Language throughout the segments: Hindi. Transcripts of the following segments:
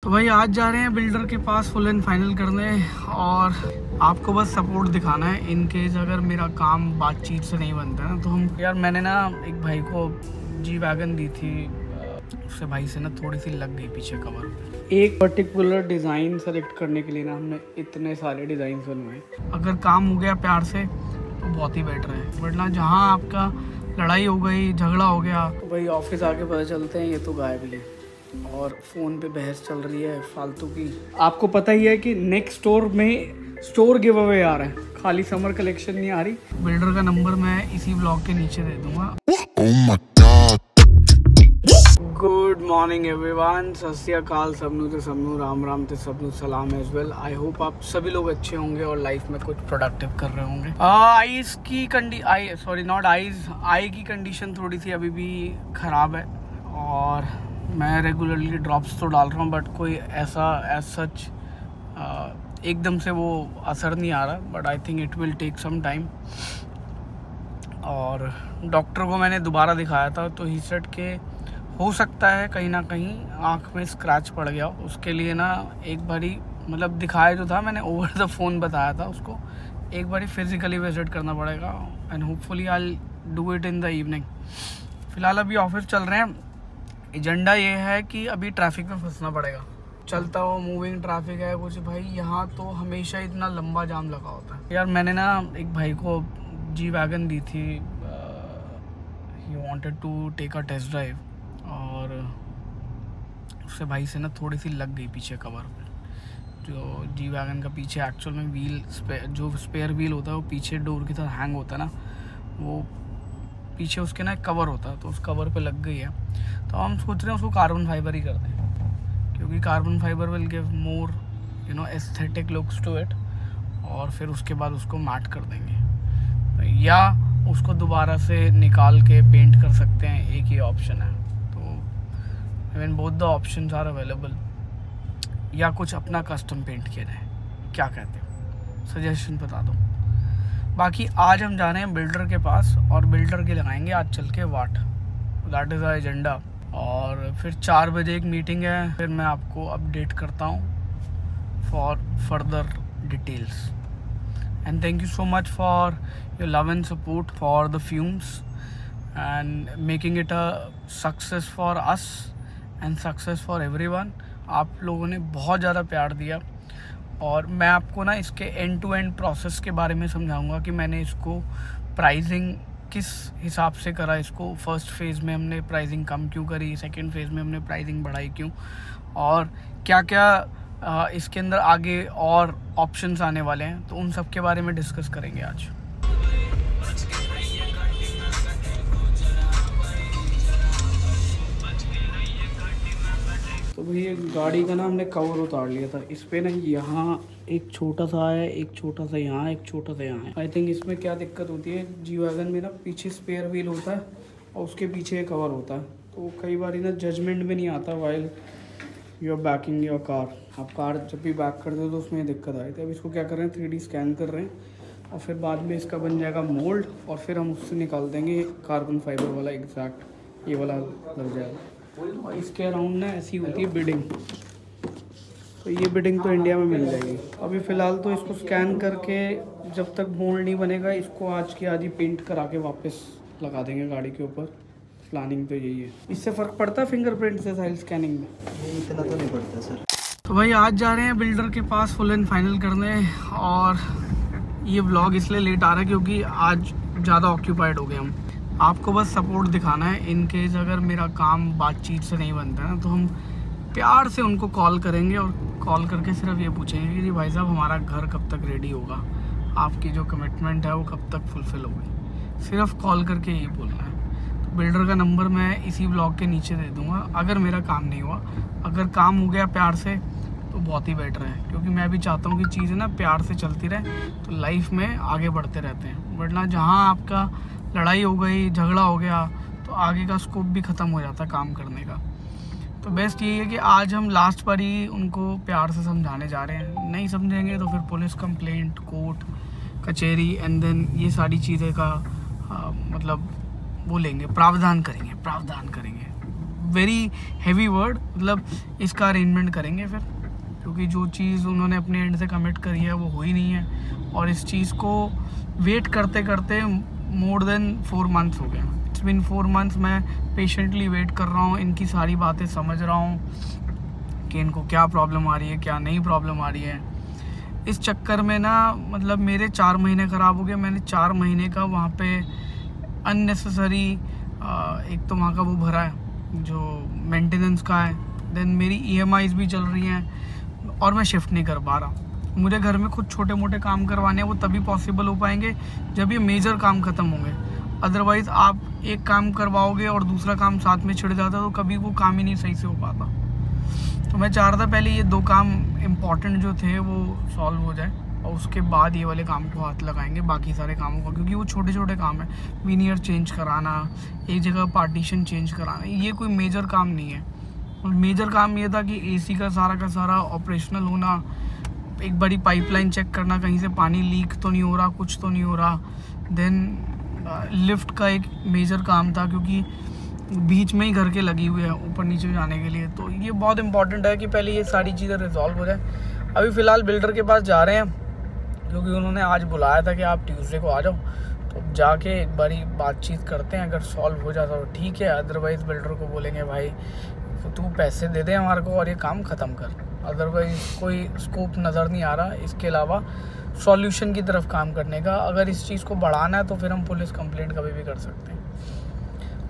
तो भाई आज जा रहे हैं बिल्डर के पास फुल एंड फाइनल करने, और आपको बस सपोर्ट दिखाना है। इन केस अगर मेरा काम बातचीत से नहीं बनता है ना, तो हम यार मैंने ना एक भाई को जी वैगन दी थी, उससे भाई से ना थोड़ी सी लग गई पीछे कवर। एक पर्टिकुलर डिज़ाइन सेलेक्ट करने के लिए ना हमने इतने सारे डिज़ाइन बनवाए। अगर काम हो गया प्यार से तो बहुत ही बेटर है, वरना जहाँ आपका लड़ाई हो गई, झगड़ा हो गया, तो भाई ऑफिस आके पता चलते हैं ये तो गायब ही है और फ़ोन पे बहस चल रही है फालतू की। आपको पता ही है कि नेक्स्ट स्टोर में स्टोर गिव अवे आ रहा है, खाली समर कलेक्शन नहीं आ रही। बिल्डर का नंबर मैं इसी ब्लॉग के नीचे दे दूंगा। गुड मॉर्निंग एवरीवन, सत श्री अकाल सबनू ते सबनू, राम राम ते सबनू सलाम एज वेल। आई होप आप सभी लोग अच्छे होंगे और लाइफ में कुछ प्रोडक्टिव कर रहे होंगे। आईज की आई की कंडीशन थोड़ी सी अभी भी ख़राब है और मैं रेगुलरली ड्रॉप्स तो डाल रहा हूँ, बट कोई ऐसा एज सच एकदम से वो असर नहीं आ रहा, but I think it will take some time. और डॉक्टर को मैंने दोबारा दिखाया था तो ही सेड के हो सकता है कहीं ना कहीं आँख में स्क्रैच पड़ गया। उसके लिए ना एक बारी मतलब दिखाया जो था मैंने ओवर द फ़ोन बताया था उसको, एक बारी फिज़िकली विजिट करना पड़ेगा and hopefully I do it in the evening. फ़िलहाल अभी ऑफिस चल रहे हैं। एजेंडा ये है कि अभी ट्रैफिक में फंसना पड़ेगा, चलता हो मूविंग ट्रैफिक है कुछ। भाई यहाँ तो हमेशा इतना लंबा जाम लगा होता है। यार मैंने ना एक भाई को जी वैगन दी थी, he wanted to take a test drive, और उससे भाई से ना थोड़ी सी लग गई पीछे कवर पे। जो जी वैगन का पीछे एक्चुअल में व्हील जो स्पेयर व्हील होता है वो पीछे डोर की तरह हैंग होता है ना, वो पीछे उसके ना एक कवर होता है, तो उस कवर पे लग गई है। तो हम सोच रहे हैं उसको कार्बन फाइबर ही कर दें, क्योंकि carbon fibre will give more aesthetic looks to it, और फिर उसके बाद उसको मैट कर देंगे या उसको दोबारा से निकाल के पेंट कर सकते हैं। एक ही ऑप्शन है, तो I mean both the options are available, या कुछ अपना कस्टम पेंट किया जाए। क्या कहते हो, सजेशन बता दो। बाकी आज हम जा रहे हैं बिल्डर के पास और बिल्डर के लगाएंगे आज चल के वाट, दैट इज़ आवर एजेंडा। और फिर 4 बजे एक मीटिंग है, फिर मैं आपको अपडेट करता हूँ for further details. And thank you so much for your love and support for the fumes and making it a success for us and success for everyone. आप लोगों ने बहुत ज़्यादा प्यार दिया, और मैं आपको ना इसके एंड टू एंड प्रोसेस के बारे में समझाऊंगा कि मैंने इसको प्राइसिंग किस हिसाब से करा। इसको फर्स्ट फेज़ में हमने प्राइसिंग कम क्यों करी, सेकंड फेज़ में हमने प्राइसिंग बढ़ाई क्यों, और क्या क्या इसके अंदर आगे और ऑप्शंस आने वाले हैं, तो उन सब के बारे में डिस्कस करेंगे आज। तो भैया गाड़ी का ना हमने कवर उतार लिया था, इस पे ना यहाँ एक छोटा सा है, एक छोटा सा यहाँ, एक छोटा सा यहाँ है। आई थिंक इसमें क्या दिक्कत होती है, जी वैगन में ना पीछे स्पेयर व्हील होता है और उसके पीछे कवर होता है, तो कई बार ना जजमेंट में नहीं आता while you are backing your car. आप कार जब भी बैक करते हो तो उसमें दिक्कत आई थी। अब इसको क्या कर रहे हैं, 3D स्कैन कर रहे हैं और फिर बाद में इसका बन जाएगा मोल्ड, और फिर हम उससे निकाल देंगे कार्बन फाइबर वाला एग्जैक्ट ये वाला लग जाएगा। और इसके अराउंड ना ऐसी होती है बिडिंग, तो ये बिडिंग तो इंडिया में मिल जाएगी। अभी फ़िलहाल तो इसको स्कैन करके जब तक मोल्ड नहीं बनेगा, इसको आज की आज ही पेंट करा के वापस लगा देंगे गाड़ी के ऊपर। प्लानिंग तो यही है। इससे फ़र्क पड़ता है फिंगरप्रिंट से साइल स्कैनिंग में? इतना तो नहीं पड़ता सर। तो भाई आज जा रहे हैं बिल्डर के पास फुल एंड फाइनल करने, और ये व्लॉग इसलिए लेट आ रहा है क्योंकि आज ज़्यादा ऑक्यूपाइड हो गए हम। आपको बस सपोर्ट दिखाना है। इन केस अगर मेरा काम बातचीत से नहीं बनता है ना, तो हम प्यार से उनको कॉल करेंगे और कॉल करके सिर्फ ये पूछेंगे कि जी भाई साहब हमारा घर कब तक रेडी होगा, आपकी जो कमिटमेंट है वो कब तक फुलफ़िल होगी। सिर्फ कॉल करके यही बोलना है। तो बिल्डर का नंबर मैं इसी ब्लॉग के नीचे दे दूँगा। अगर मेरा काम नहीं हुआ, अगर काम हो गया प्यार से तो बहुत ही बेटर है, क्योंकि मैं भी चाहता हूँ कि चीज़ें ना प्यार से चलती रहे तो लाइफ में आगे बढ़ते रहते हैं, वरना जहाँ आपका लड़ाई हो गई, झगड़ा हो गया, तो आगे का स्कोप भी ख़त्म हो जाता है काम करने का। तो बेस्ट यही है कि आज हम लास्ट पर ही उनको प्यार से समझाने जा रहे हैं। नहीं समझेंगे तो फिर पुलिस कंप्लेंट, कोर्ट कचहरी, एंड देन ये सारी चीज़ें का मतलब वो लेंगे, प्रावधान करेंगे। वेरी हैवी वर्ड, मतलब इसका अरेंजमेंट करेंगे फिर, क्योंकि जो चीज़ उन्होंने अपने एंड से कमिट करी है वो हो ही नहीं है, और इस चीज़ को वेट करते करते मोर देन 4 मंथ्स हो गया। इट्स बिन 4 मंथ्स मैं पेशेंटली वेट कर रहा हूँ, इनकी सारी बातें समझ रहा हूँ कि इनको क्या प्रॉब्लम आ रही है, क्या नहीं प्रॉब्लम आ रही है। इस चक्कर में ना मतलब मेरे 4 महीने ख़राब हो गए। मैंने 4 महीने का वहाँ पे अननेसेसरी एक तो वहाँ का वो भरा है जो मेंटेनेंस का है, देन मेरी EMIs भी चल रही हैं और मैं शिफ्ट नहीं कर पा रहा। मुझे घर में कुछ छोटे मोटे काम करवाने हैं, वो तभी पॉसिबल हो पाएंगे जब ये मेजर काम ख़त्म होंगे। अदरवाइज़ आप एक काम करवाओगे और दूसरा काम साथ में छिड़ जाता तो कभी वो काम ही नहीं सही से हो पाता। तो मैं चाह रहा था पहले ये 2 काम इम्पॉर्टेंट जो थे वो सॉल्व हो जाए, और उसके बाद ये वाले काम को हाथ लगाएंगे बाकी सारे कामों का, क्योंकि वो छोटे छोटे काम है। वीनियर चेंज कराना, एक जगह पार्टीशन चेंज कराना, ये कोई मेजर काम नहीं है। और मेजर काम ये था कि AC का सारा ऑपरेशनल होना, एक बड़ी पाइपलाइन चेक करना कहीं से पानी लीक तो नहीं हो रहा, कुछ तो नहीं हो रहा। देन लिफ्ट का एक मेजर काम था, क्योंकि बीच में ही घर के लगी हुई है ऊपर नीचे जाने के लिए, तो ये बहुत इंपॉर्टेंट है कि पहले ये सारी चीज़ें रिजॉल्व हो जाए। अभी फ़िलहाल बिल्डर के पास जा रहे हैं, क्योंकि उन्होंने आज बुलाया था कि आप ट्यूसडे को आ जाओ, तो जाके एक बारी बातचीत करते हैं। अगर सॉल्व हो जाता तो ठीक है, अदरवाइज़ बिल्डर को बोलेंगे भाई तू पैसे दे दे हमारे को और ये काम ख़त्म कर। अदरवाइज़ कोई स्कोप नज़र नहीं आ रहा इसके अलावा सॉल्यूशन की तरफ काम करने का। अगर इस चीज़ को बढ़ाना है तो फिर हम पुलिस कंप्लेंट कभी भी कर सकते हैं।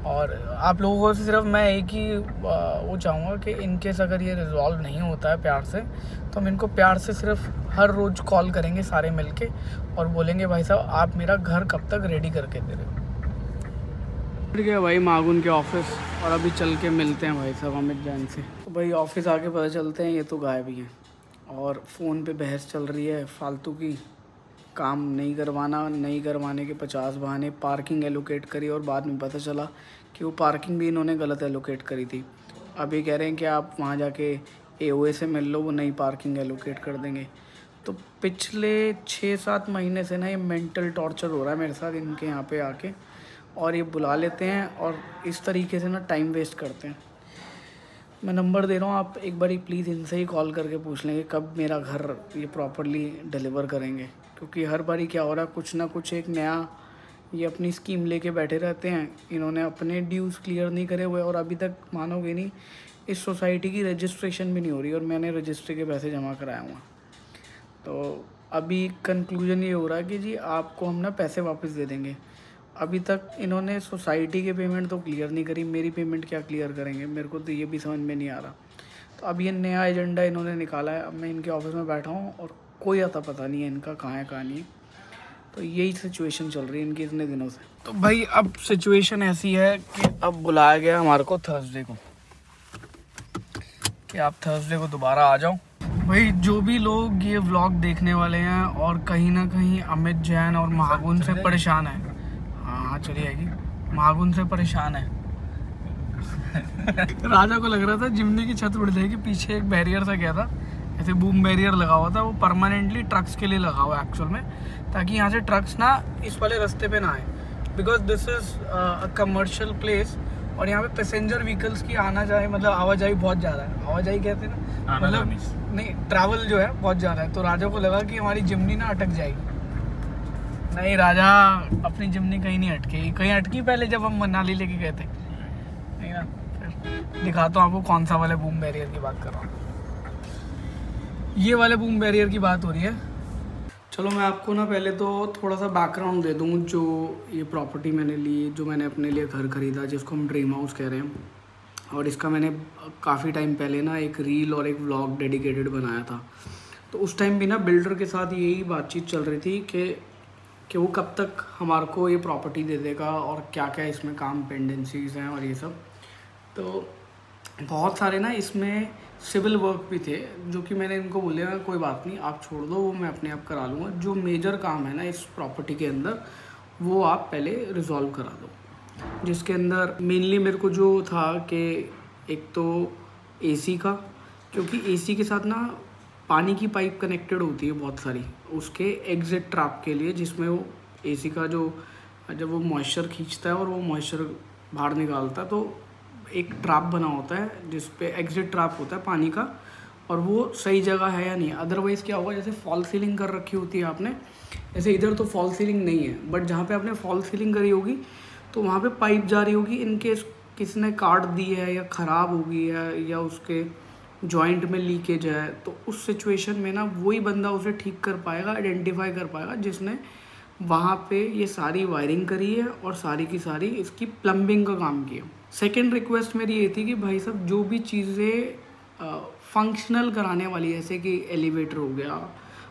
और आप लोगों को सिर्फ मैं एक ही वो चाहूँगा कि इनकेस अगर ये रिजॉल्व नहीं होता है प्यार से, तो हम इनको प्यार से सिर्फ हर रोज़ कॉल करेंगे सारे मिलके और बोलेंगे भाई साहब आप मेरा घर कब तक रेडी करके दे रहे हो। ठीक है भाई, मागुन के ऑफिस, और अभी चल के मिलते हैं भाई साहब अमित जैन से। तो भाई ऑफिस आके पता चलते हैं ये तो गायब ही हैं, और फ़ोन पे बहस चल रही है फालतू की। काम नहीं करवाने के 50 बहाने, पार्किंग एलोकेट करी और बाद में पता चला कि वो पार्किंग भी इन्होंने गलत एलोकेट करी थी। अभी कह रहे हैं कि आप वहाँ जाके AOA से मिल लो, वो नई पार्किंग एलोकेट कर देंगे। तो पिछले 6-7 महीने से ना ये मेंटल टॉर्चर हो रहा है मेरे साथ इनके यहाँ पे आके, और ये बुला लेते हैं और इस तरीके से ना टाइम वेस्ट करते हैं। मैं नंबर दे रहा हूँ, आप एक बारी प्लीज़ इनसे ही कॉल करके पूछ लेंगे कब मेरा घर ये प्रॉपरली डिलीवर करेंगे, क्योंकि हर बारी क्या हो रहा है कुछ ना कुछ एक नया ये अपनी स्कीम लेके बैठे रहते हैं। इन्होंने अपने ड्यूज़ क्लियर नहीं करे हुए, और अभी तक मानोगे नहीं इस सोसाइटी की रजिस्ट्रेशन भी नहीं हो रही, और मैंने रजिस्ट्री के पैसे जमा कराया हुआ। तो अभी कंक्लूजन ये हो रहा है कि जी आपको हम ना पैसे वापस दे देंगे। अभी तक इन्होंने सोसाइटी के पेमेंट तो क्लियर नहीं करी, मेरी पेमेंट क्या क्लियर करेंगे, मेरे को तो ये भी समझ में नहीं आ रहा। तो अब ये नया एजेंडा इन्होंने निकाला है। अब मैं इनके ऑफिस में बैठा हूँ और कोई आता पता नहीं है इनका कहाँ है कहाँ नहीं है। तो यही सिचुएशन चल रही है इनकी इतने दिनों से। तो भाई अब सिचुएशन ऐसी है कि अब बुलाया गया हमारे को थर्सडे को, कि आप थर्सडे को दोबारा आ जाओ। भाई जो भी लोग ये व्लॉग देखने वाले हैं और कहीं ना कहीं अमित जैन और महागुन से परेशान है, हाँ चली आएगी, महागुन से परेशान है राजा को लग रहा था जिमनी की छत उड़ जाएगी, पीछे एक बैरियर सा गया था, ऐसे बूम बैरियर लगा हुआ था, वो परमानेंटली ट्रक्स के लिए लगा हुआ है एक्चुअल में, ताकि यहाँ से ट्रक्स ना इस वाले रास्ते पे ना आए, because this is a commercial place, और यहाँ पे पैसेंजर व्हीकल्स की आना जाए मतलब आवाजाही बहुत ज़्यादा है। आवाजाही कहते हैं ना, मतलब नहीं ट्रैवल जो है बहुत ज़्यादा है। तो राजा को लगा कि हमारी जिमनी ना अटक जाएगी। नहीं राजा, अपनी जिमनी कहीं नहीं अटकी, कहीं अटकी पहले जब हम मनाली लेके गए थे, नहीं ना। फिर दिखाता हूँ आपको कौन सा वाले बूम बैरियर की बात कर रहा हूँ। ये वाले बूम बैरियर की बात हो रही है। चलो मैं आपको ना पहले तो थोड़ा सा बैकग्राउंड दे दूँ। जो ये प्रॉपर्टी मैंने ली, जो मैंने अपने लिए घर खरीदा, जिसको हम ड्रीम हाउस कह रहे हैं, और इसका मैंने काफ़ी टाइम पहले ना एक रील और एक व्लॉग डेडिकेटेड बनाया था। तो उस टाइम भी ना बिल्डर के साथ यही बातचीत चल रही थी कि वो कब तक हमारे को ये प्रॉपर्टी दे देगा और क्या क्या इसमें काम पेंडेंसीज़ हैं और ये सब। तो बहुत सारे ना इसमें सिविल वर्क भी थे, जो कि मैंने इनको बोले कोई बात नहीं आप छोड़ दो, वो मैं अपने आप करा लूँगा। जो मेजर काम है ना इस प्रॉपर्टी के अंदर वो आप पहले रिजॉल्व करा दो। जिसके अंदर मेनली मेरे को जो था कि एक तो AC का, क्योंकि AC के साथ ना पानी की पाइप कनेक्टेड होती है बहुत सारी, उसके एग्जिट ट्रैप के लिए, जिसमें वो AC का जो जब वो मॉइस्चर खींचता है और वो मॉइस्चर बाहर निकालता है, तो एक ट्रैप बना होता है जिस पे एग्जिट ट्रैप होता है पानी का, और वो सही जगह है या नहीं। अदरवाइज़ क्या होगा, जैसे फॉल सीलिंग कर रखी होती है आपने, जैसे इधर तो फॉल सीलिंग नहीं है, बट जहाँ पे आपने फॉल सीलिंग करी होगी तो वहाँ पे पाइप जा रही होगी, इनकेस किसी ने काट दी है या ख़राब हो गई है या उसके जॉइंट में लीकेज है, तो उस सिचुएशन में ना वही बंदा उसे ठीक कर पाएगा, आइडेंटिफाई कर पाएगा जिसने वहाँ पे ये सारी वायरिंग करी है और सारी की सारी इसकी प्लम्बिंग का काम किया। सेकेंड रिक्वेस्ट मेरी ये थी कि भाई साहब जो भी चीज़ें फंक्शनल कराने वाली है, जैसे कि एलिवेटर हो गया,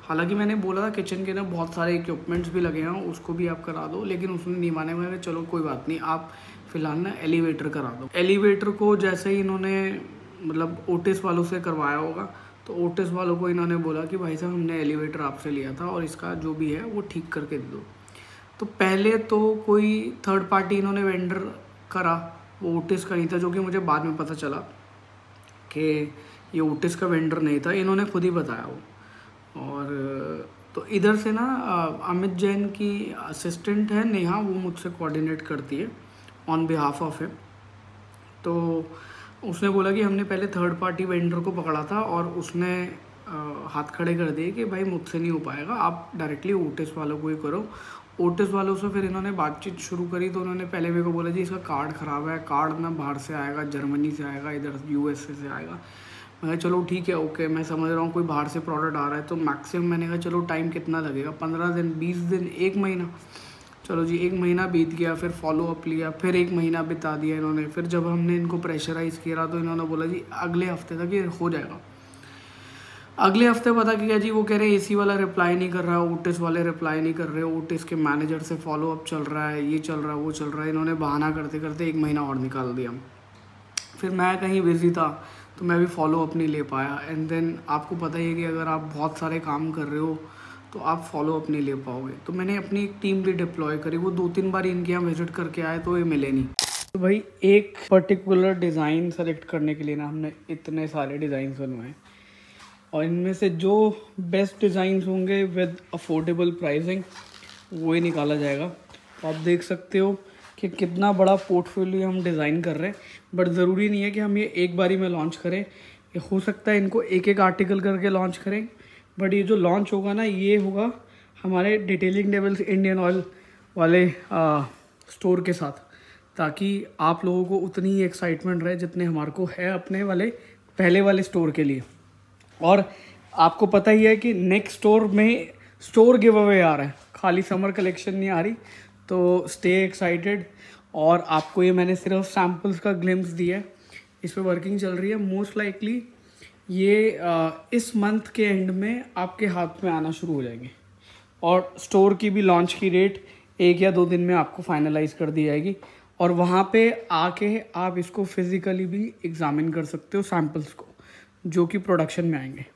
हालांकि मैंने बोला था किचन के ना बहुत सारे इक्विपमेंट्स भी लगे हैं उसको भी आप करा दो, लेकिन उसने नहीं माने। मैं चलो कोई बात नहीं, आप फिलहाल ना एलिवेटर करा दो। एलिवेटर को जैसे ही इन्होंने मतलब ओटिस वालों से करवाया होगा, तो ओटिस वालों को इन्होंने बोला कि भाई साहब हमने एलिवेटर आपसे लिया था और इसका जो भी है वो ठीक करके दे दो। तो पहले तो कोई थर्ड पार्टी इन्होंने वेंडर करा, वो ओटिस का नहीं था, जो कि मुझे बाद में पता चला कि ये ओटिस का वेंडर नहीं था, इन्होंने खुद ही बताया वो। और तो इधर से ना अमित जैन की असिस्टेंट है नेहा, वो मुझसे कोऑर्डिनेट करती है ऑन बिहाफ ऑफ हिम। तो उसने बोला कि हमने पहले थर्ड पार्टी वेंडर को पकड़ा था और उसने हाथ खड़े कर दिए कि भाई मुझसे नहीं हो पाएगा, आप डायरेक्टली ओटिस वालों को ही करो। ओटिस वालों से फिर इन्होंने बातचीत शुरू करी, तो उन्होंने पहले मेरे को बोला जी इसका कार्ड ख़राब है, कार्ड ना बाहर से आएगा, जर्मनी से आएगा, इधर यूएसए से आएगा। मैं चलो ठीक है, ओके, मैं समझ रहा हूँ कोई बाहर से प्रोडक्ट आ रहा है तो मैक्सिमम मैंने कहा चलो टाइम कितना लगेगा, 15 दिन, 20 दिन, 1 महीना। चलो जी 1 महीना बीत गया, फिर फॉलो अप लिया, फिर 1 महीना बिता दिया इन्होंने। फिर जब हमने इनको प्रेशराइज़ किया तो इन्होंने बोला जी अगले हफ्ते तक ये हो जाएगा। अगले हफ्ते पता किया जी, वो कह रहे एसी वाला रिप्लाई नहीं कर रहा है, ओटिस वाले रिप्लाई नहीं कर रहे, ओटिस के मैनेजर से फॉलो अप चल रहा है, ये चल रहा है, वो चल रहा है। इन्होंने बहाना करते करते 1 महीना और निकाल दिया। फिर मैं कहीं बिजी था तो मैं भी फॉलो अप नहीं ले पाया। एंड देन आपको पता ही है कि अगर आप बहुत सारे काम कर रहे हो तो आप फॉलो अप नहीं ले पाओगे। तो मैंने अपनी एक टीम भी डिप्लॉय करी, वो 2-3 बार इनके यहाँ विजिट करके आए तो ये मिले नहीं। तो भाई एक पर्टिकुलर डिज़ाइन सेलेक्ट करने के लिए ना हमने इतने सारे डिज़ाइन बनवाए, और इनमें से जो बेस्ट डिज़ाइंस होंगे विद अफोर्डेबल प्राइसिंग वो ही निकाला जाएगा। तो आप देख सकते हो कि कितना बड़ा पोर्टफोलियो हम डिज़ाइन कर रहे हैं, बट ज़रूरी नहीं है कि हम ये एक बारी में लॉन्च करें। ये हो सकता है इनको एक एक आर्टिकल करके लॉन्च करें, बट ये जो लॉन्च होगा ना ये होगा हमारे डिटेलिंग लेवल्स इंडियन ऑयल वाले स्टोर के साथ, ताकि आप लोगों को उतनी ही एक्साइटमेंट रहे जितने हमारे को है अपने वाले पहले वाले स्टोर के लिए। और आपको पता ही है कि नेक्स्ट स्टोर में स्टोर गिव अवे आ रहा है, खाली समर कलेक्शन नहीं आ रही। तो स्टे एक्साइटेड। और आपको ये मैंने सिर्फ सैम्पल्स का ग्लिम्स दिया है, इस पर वर्किंग चल रही है। मोस्ट लाइकली ये इस मंथ के एंड में आपके हाथ में आना शुरू हो जाएंगे, और स्टोर की भी लॉन्च की डेट 1 या 2 दिन में आपको फाइनलाइज कर दी जाएगी, और वहाँ पे आके आप इसको फिज़िकली भी एग्जामिन कर सकते हो सैम्पल्स को जो कि प्रोडक्शन में आएंगे।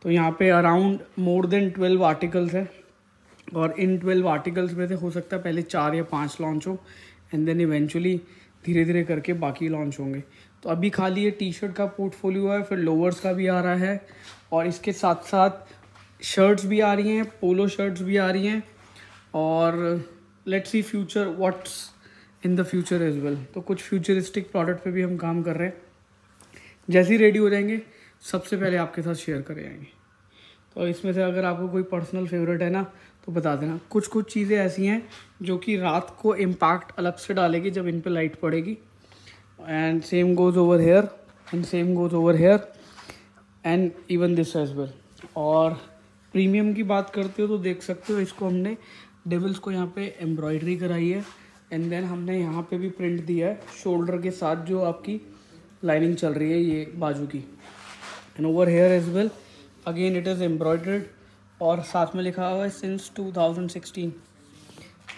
तो यहाँ पे अराउंड मोर देन 12 आर्टिकल्स है, और इन 12 आर्टिकल्स में से हो सकता है पहले 4 या 5 लॉन्च हो, एंड देन इवेंचुअली धीरे धीरे करके बाकी लॉन्च होंगे। तो अभी खाली ये टी शर्ट का पोर्टफोलियो है, फिर लोवर्स का भी आ रहा है, और इसके साथ साथ शर्ट्स भी आ रही हैं, पोलो शर्ट्स भी आ रही हैं, और let's see future what's in the future as well. तो कुछ फ्यूचरिस्टिक प्रोडक्ट पे भी हम काम कर रहे हैं, जैसे ही रेडी हो जाएंगे सबसे पहले आपके साथ शेयर करे जाएंगे। तो इसमें से अगर आपको कोई पर्सनल फेवरेट है ना तो बता देना। कुछ कुछ चीज़ें ऐसी हैं जो कि रात को इम्पैक्ट अलग से डालेगी जब इन पे लाइट पड़ेगी, and same goes over here and same goes over here and even this as well. और प्रीमियम की बात करते हो तो देख सकते हो, इसको हमने डेविल्स को यहाँ पे एम्ब्रॉयडरी कराई है, एंड देन हमने यहाँ पे भी प्रिंट दिया है शोल्डर के साथ, जो आपकी लाइनिंग चल रही है ये बाजू की, and over here as well again it is embroidered, और साथ में लिखा हुआ है सिंस 2016।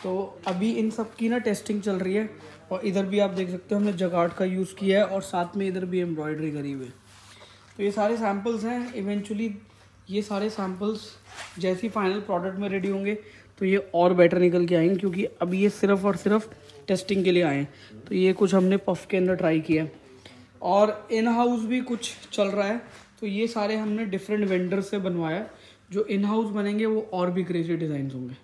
तो अभी इन सब की ना टेस्टिंग चल रही है, और इधर भी आप देख सकते हो हमने जगार्ड का यूज़ किया है, और साथ में इधर भी एम्ब्रॉयडरी करी हुई है। तो ये सारे सैम्पल्स हैं, इवेंचुअली ये सारे सैम्पल्स जैसे ही फाइनल प्रोडक्ट में रेडी होंगे तो ये और बेटर निकल के आएंगे, क्योंकि अभी ये सिर्फ और सिर्फ टेस्टिंग के लिए आए हैं। तो ये कुछ हमने पफ के अंदर ट्राई किया, और इन हाउस भी कुछ चल रहा है। तो ये सारे हमने डिफरेंट वेंडर से बनवाया, जो इन हाउस बनेंगे वो और भी क्रेजी डिज़ाइंस होंगे।